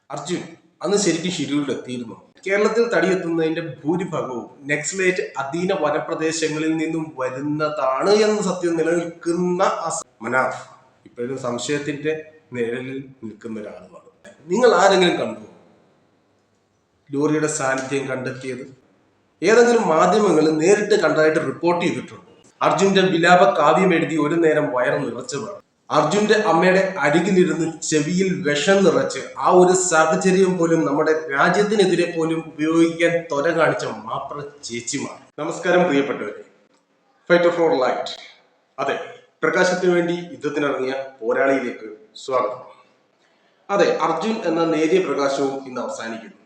അർജുൻ അന്ന് ശരിക്കും ഷിരൂരിലെത്തിയിരുന്നു. കേരളത്തിൽ തടിയെത്തുന്നതിന്റെ ഭൂരിഭാഗവും നക്സലേറ്റ് അധീന വനപ്രദേശങ്ങളിൽ നിന്നും വരുന്നതാണ് എന്ന സത്യം നിലനിൽക്കുന്ന മനാഫ് ഇപ്പോഴും സംശയത്തിന്റെ നിഴലിൽ നിൽക്കുന്ന ഒരാളുമാണ്. നിങ്ങൾ ആരെങ്കിലും കണ്ടു ലോറിയുടെ സാന്നിധ്യം കണ്ടെത്തിയത്? ഏതെങ്കിലും മാധ്യമങ്ങൾ നേരിട്ട് കണ്ടതായിട്ട് റിപ്പോർട്ട് ചെയ്തിട്ടുണ്ട്. അർജുന്റെ വിലാപ കാവ്യം എഴുതി ഒരു നേരം വയറ് നിറച്ചതാണ്. അർജുന്റെ അമ്മയുടെ അരികിലിരുന്ന് ചെവിയിൽ വിഷം നിറച്ച് ആ ഒരു സാഹചര്യം പോലും നമ്മുടെ രാജ്യത്തിനെതിരെ പോലും ഉപയോഗിക്കാൻ ത്വര കാണിച്ച മാപ്ര ചേച്ചിമാർ. നമസ്കാരം പ്രിയപ്പെട്ടവരെ, ഫൈറ്റർ ഫോർ ലൈറ്റ്, അതെ, പ്രകാശത്തിന് വേണ്ടി യുദ്ധത്തിനിറങ്ങിയ പോരാളിയിലേക്ക് സ്വാഗതം. അതെ, അർജുൻ എന്ന നേരിയ പ്രകാശവും ഇന്ന് അവസാനിക്കുന്നു.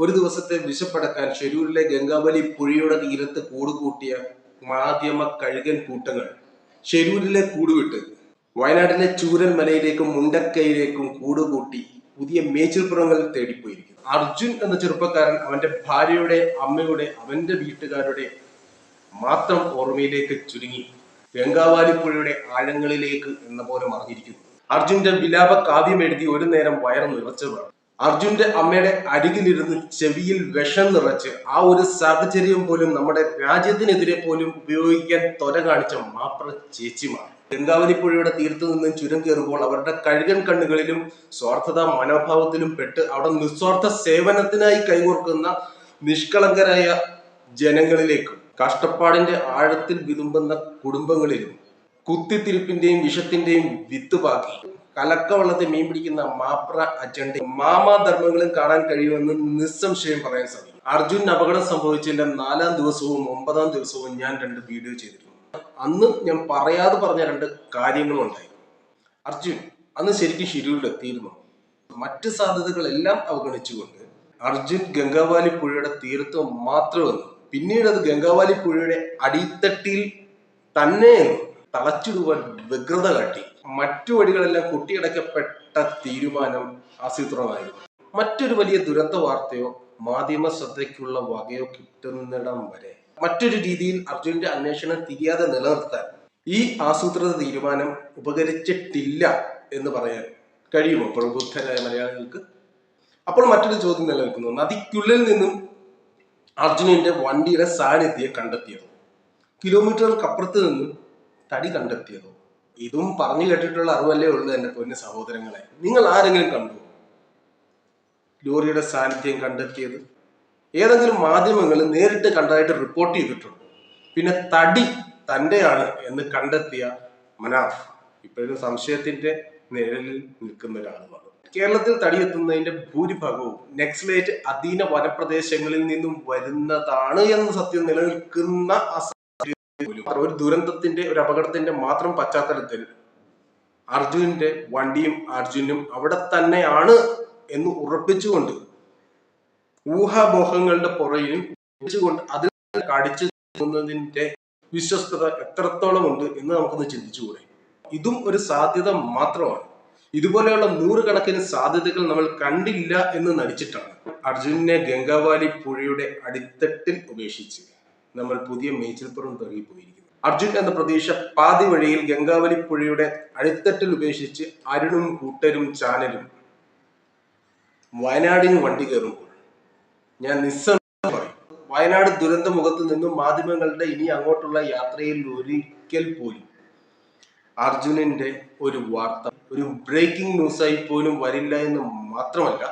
ഒരു ദിവസത്തെ വിശപ്പടക്കാൻ ഷെരൂരിലെ ഗംഗാവലി പുഴയുടെ തീരത്ത് കൂടുകൂട്ടിയ മാധ്യമ കഴുകൻ കൂട്ടങ്ങൾ ഷെരൂരിലെ കൂടുവിട്ട് വയനാട്ടിലെ ചൂരൽ മലയിലേക്കും മുണ്ടക്കയിലേക്കും കൂടുകൂട്ടി പുതിയ മേച്ചിൽപ്പുറങ്ങളിൽ തേടിപ്പോയിരിക്കുന്നു. അർജുൻ എന്ന ചെറുപ്പക്കാരൻ അവന്റെ ഭാര്യയുടെ, അമ്മയുടെ, അവന്റെ വീട്ടുകാരുടെ മാത്രം ഓർമ്മയിലേക്ക് ചുരുങ്ങി ഗംഗാവാലി പുഴയുടെ ആഴങ്ങളിലേക്ക് എന്ന പോലെ മറിഞ്ഞിരിക്കുന്നു. അർജുന്റെ വിലാപ കാവ്യം എഴുതി ഒരു നേരം വയറ് നിറച്ചതാണ്. അർജുന്റെ അമ്മയുടെ അരികിലിരുന്ന് ചെവിയിൽ വിഷം നിറച്ച് ആ ഒരു സാഹചര്യം പോലും നമ്മുടെ രാജ്യത്തിനെതിരെ പോലും ഉപയോഗിക്കാൻ ത്വര കാണിച്ച മാപ്ര ചേച്ചിമാർ. ഗംഗാവലി പുഴയുടെ തീരത്തു നിന്നും ചുരം കയറുമ്പോൾ അവരുടെ കഴുകൻ കണ്ണുകളിലും സ്വാർത്ഥത മനോഭാവത്തിലും പെട്ട് അവിടെ നിസ്വാർത്ഥ സേവനത്തിനായി കൈകോർക്കുന്ന നിഷ്കളങ്കരായ ജനങ്ങളിലേക്കും കഷ്ടപ്പാടിന്റെ ആഴത്തിൽ വിതുമ്പുന്ന കുടുംബങ്ങളിലും കുത്തിത്തിരിപ്പിന്റെയും വിഷത്തിന്റെയും വിത്തുപാക്കി കലക്കവെള്ളത്തെ മീൻ പിടിക്കുന്ന മാപ്ര അജണ്ട മാമാധർമ്മങ്ങളും കാണാൻ കഴിയുമെന്ന് നിസ്സംശയം പറയാൻ സാധിക്കും. അർജുൻ അപകടം സംഭവിച്ചതിന്റെ 4-ാം ദിവസവും 9-ാം ദിവസവും ഞാൻ 2 വീഡിയോ ചെയ്തിരുന്നു. അന്ന് ഞാൻ പറയാതെ പറഞ്ഞ 2 കാര്യങ്ങളും ഉണ്ടായിരുന്നു. അർജുൻ അന്ന് ശരിക്കും ഷിരൂരിലെത്തിയിരുന്നു. മറ്റ് സാധ്യതകളെല്ലാം അവഗണിച്ചുകൊണ്ട് അർജുൻ ഗംഗാവാലി പുഴയുടെ തീരത്ത് മാത്രം വന്നു. പിന്നീട് അത് ഗംഗാവാലി പുഴയുടെ അടിത്തട്ടിൽ തന്നെ തളച്ചിടുവാൻ വ്യഗ്രത കാട്ടി. മറ്റു വഴികളെല്ലാം കൊട്ടിയടക്കപ്പെട്ട തീരുമാനം ആസൂത്രണമായിരുന്നു. മറ്റൊരു വലിയ ദുരന്ത വാർത്തയോ മാധ്യമ ശ്രദ്ധയ്ക്കുള്ള വകയോ കിട്ടുന്നിടം വരെ മറ്റൊരു രീതിയിൽ അർജുന്റെ അന്വേഷണം തിരിയാതെ നിലനിർത്താൻ ഈ ആസൂത്രിത തീരുമാനം ഉപകരിച്ചിട്ടില്ല എന്ന് പറയാൻ കഴിയുമോ പ്രബുദ്ധരായ മലയാളികൾക്ക്? അപ്പോൾ മറ്റൊരു ചോദ്യം നിലനിൽക്കുന്നു. നദിക്കുള്ളിൽ നിന്നും അർജുനന്റെ വണ്ടിയുടെ സാന്നിധ്യം കണ്ടെത്തിയതോ, കിലോമീറ്ററുകൾക്കപ്പുറത്ത് നിന്നും തടി കണ്ടെത്തിയതോ? ഇതും പറഞ്ഞു കേട്ടിട്ടുള്ള അറിവല്ലേ ഉള്ളൂ എന്റെ പൊന്നു സഹോദരങ്ങളെ. നിങ്ങൾ ആരെങ്കിലും കണ്ടു ലോറിയുടെ സാന്നിധ്യം കണ്ടെത്തിയത്? ഏതെങ്കിലും മാധ്യമങ്ങൾ നേരിട്ട് കണ്ടതായിട്ട് റിപ്പോർട്ട് ചെയ്തിട്ടുണ്ട്. പിന്നെ തടി തന്റെയാണ് എന്ന് കണ്ടെത്തിയ മനാഫ് ഇപ്പോഴും സംശയത്തിന്റെ നിഴലിൽ നിൽക്കുന്ന ഒരാളുമാണ്. കേരളത്തിൽ തടിയെത്തുന്നതിന്റെ ഭൂരിഭാഗവും നക്സലേറ്റ് അധീന വനപ്രദേശങ്ങളിൽ നിന്നും വരുന്നതാണ് എന്ന സത്യം നിലനിൽക്കുന്ന ഒരു ദുരന്തത്തിന്റെ, ഒരു അപകടത്തിന്റെ മാത്രം പശ്ചാത്തലത്തിൽ അർജുനന്റെ വണ്ടിയും അർജുനും അവിടെ തന്നെയാണ് എന്ന് ഉറപ്പിച്ചുകൊണ്ട് ഊഹാമോഹങ്ങളുടെ പുറകിലും അതിൽ കടിച്ചു പോകുന്നതിന്റെ വിശ്വസ്തത എത്രത്തോളം ഉണ്ട് എന്ന് നമുക്കൊന്ന് ചിന്തിച്ചുകൂടെ? ഇതും ഒരു സാധ്യത മാത്രമാണ്. ഇതുപോലെയുള്ള 100 കണക്കിന് സാധ്യതകൾ നമ്മൾ കണ്ടില്ല എന്ന് നടിച്ചിട്ടാണ് അർജുനെ ഗംഗാവാലി പുഴയുടെ അടിത്തട്ടിൽ ഉപേക്ഷിച്ച് നമ്മൾ പുതിയ മേച്ചിൽപ്പുറം തേടി പോയിരിക്കുന്നു. അർജുൻ എന്ന പ്രതീക്ഷ പാതി വഴിയിൽ ഗംഗാവലി പുഴയുടെ അടിത്തട്ടിൽ ഉപേക്ഷിച്ച് അരുണും കൂട്ടരും ചാനലും വയനാടിന് വണ്ടി കയറുമ്പോൾ ഞാൻ നിസ്സംശയം പറയും, വയനാട് ദുരന്ത മുഖത്ത് നിന്നും മാധ്യമങ്ങളുടെ ഇനി അങ്ങോട്ടുള്ള യാത്രയിൽ ഒരിക്കൽ പോലും അർജുനന്റെ ഒരു വാർത്ത, ഒരു ബ്രേക്കിംഗ് ന്യൂസായി പോലും വരില്ല എന്ന് മാത്രമല്ല,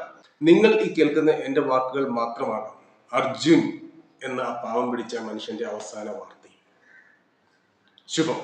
നിങ്ങൾ ഈ കേൾക്കുന്ന എന്റെ വാക്കുകൾ മാത്രമാകാം അർജുൻ എന്ന പാവം പിടിച്ച മനുഷ്യന്റെ അവസാന വാർത്ത. ശുഭം.